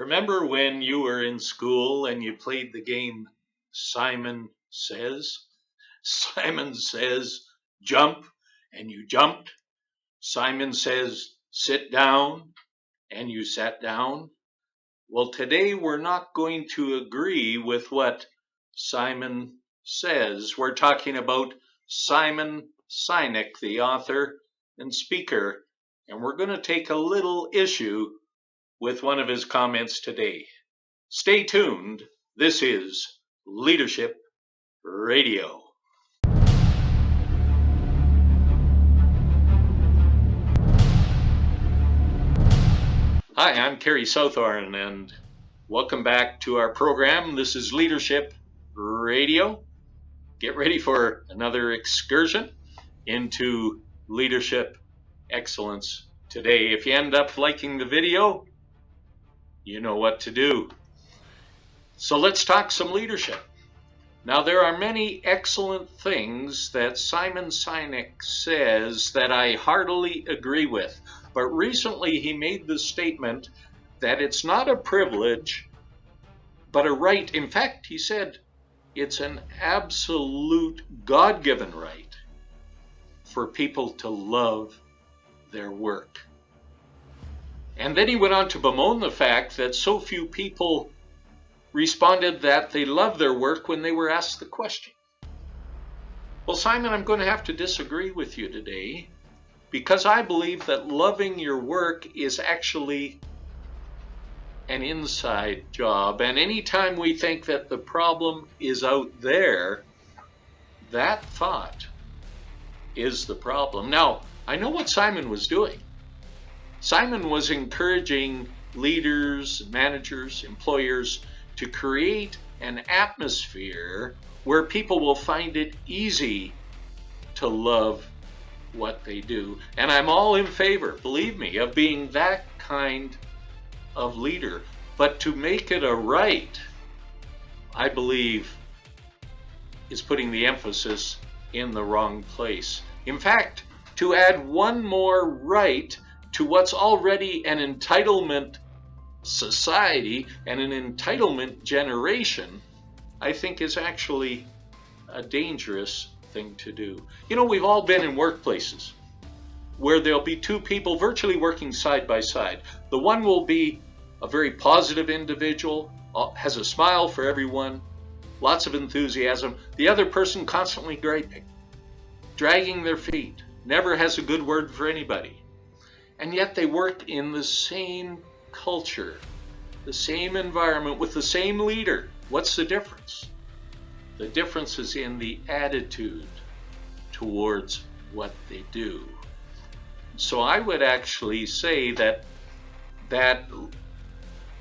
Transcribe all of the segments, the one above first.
Remember when you were in school and you played the game Simon Says? Simon says jump and you jumped. Simon says sit down and you sat down. Well, today we're not going to agree with what Simon says. We're talking about Simon Sinek, the author and speaker, and we're going to take a little issue with one of his comments today. Stay tuned. This is Leadership Radio. Hi, I'm Kerry Southorn, and welcome back to our program. This is Leadership Radio. Get ready for another excursion into leadership excellence today. If you end up liking the video, you know what to do. So let's talk some leadership. Now, there are many excellent things that Simon Sinek says that I heartily agree with. But recently he made the statement that it's not a privilege, but a right. In fact, he said it's an absolute God-given right for people to love their work. And then he went on to bemoan the fact that so few people responded that they love their work when they were asked the question. Well, Simon, I'm going to have to disagree with you today, because I believe that loving your work is actually an inside job. And anytime we think that the problem is out there, that thought is the problem. Now, I know what Simon was doing. Simon was encouraging leaders, managers, employers to create an atmosphere where people will find it easy to love what they do. And I'm all in favor, believe me, of being that kind of leader. But to make it a right, I believe, is putting the emphasis in the wrong place. In fact, to add one more right to what's already an entitlement society and an entitlement generation, I think is actually a dangerous thing to do. You know, we've all been in workplaces where there'll be two people virtually working side by side. The one will be a very positive individual, has a smile for everyone, lots of enthusiasm. The other person constantly griping, dragging their feet, never has a good word for anybody. And yet they work in the same culture, the same environment, with the same leader. What's the difference? The difference is in the attitude towards what they do. So I would actually say that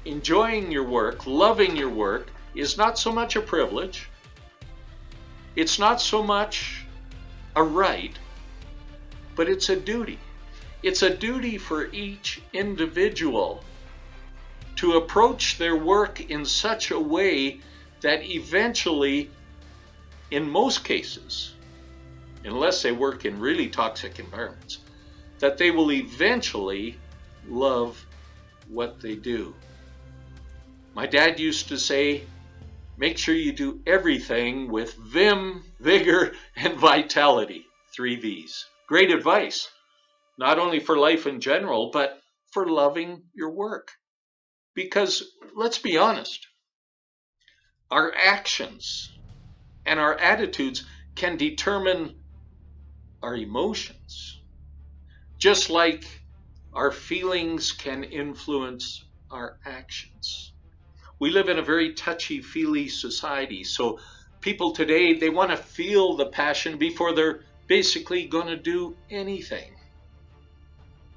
enjoying your work, loving your work, is not so much a privilege. It's not so much a right, but it's a duty. It's a duty for each individual to approach their work in such a way that eventually, in most cases, unless they work in really toxic environments, that they will eventually love what they do. My dad used to say, make sure you do everything with vim, vigor, and vitality. 3 V's. Great advice, not only for life in general, but for loving your work. Because let's be honest, our actions and our attitudes can determine our emotions, just like our feelings can influence our actions. We live in a very touchy-feely society, so people today, they want to feel the passion before they're basically going to do anything.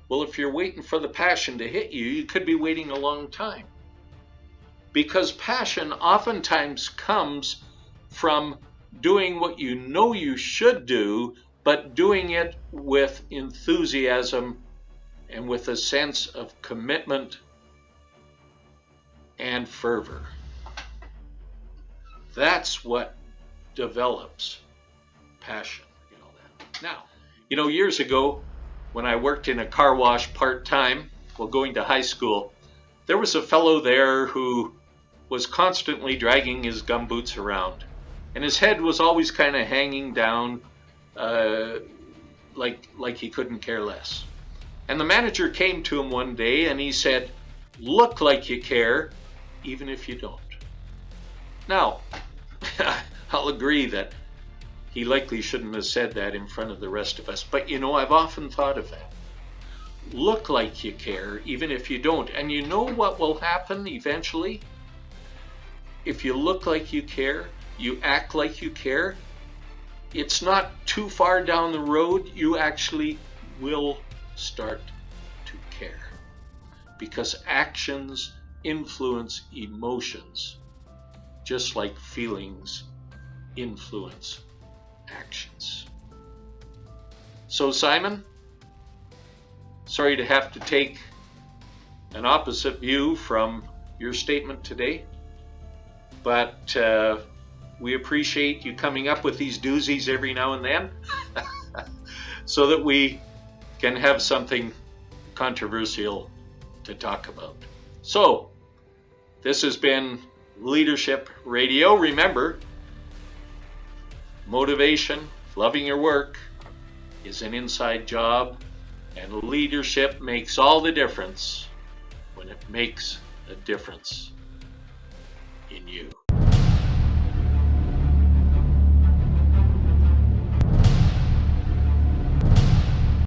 Well, if you're waiting for the passion to hit you, you could be waiting a long time. Because passion oftentimes comes from doing what you know you should do, but doing it with enthusiasm and with a sense of commitment and fervor. That's what develops passion. Now, years ago, when I worked in a car wash part-time while going to high school, there was a fellow there who was constantly dragging his gumboots around, and his head was always kind of hanging down, like he couldn't care less. And the manager came to him one day and he said, "Look like you care, even if you don't." Now, I'll agree that he likely shouldn't have said that in front of the rest of us, but I've often thought of that. Look like you care, even if you don't. And you know what will happen eventually? If you look like you care, you act like you care, it's not too far down the road, you actually will start to care. Because actions influence emotions, just like feelings influence actions. So, Simon, sorry to have to take an opposite view from your statement today, but we appreciate you coming up with these doozies every now and then so that we can have something controversial to talk about. So, this has been Leadership Radio. Remember, motivation, loving your work, is an inside job, and leadership makes all the difference when it makes a difference in you.